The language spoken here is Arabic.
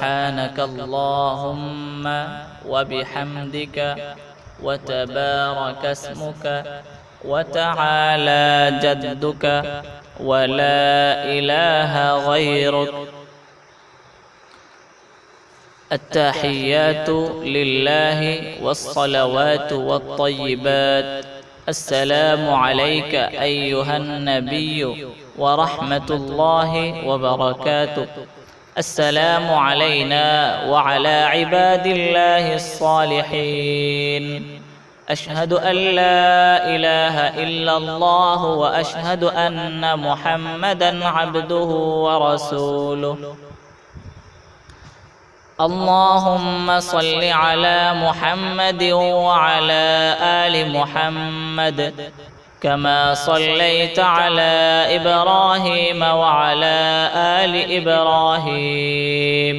سبحانك اللهم وبحمدك وتبارك اسمك وتعالى جدك ولا إله غيرك. التحيات لله والصلوات والطيبات. السلام عليك أيها النبي ورحمة الله وبركاته. السلام علينا وعلى عباد الله الصالحين. أشهد أن لا إله إلا الله وأشهد أن محمدا عبده ورسوله. اللهم صل على محمد وعلى آل محمد كما صليت على إبراهيم وعلى آل إبراهيم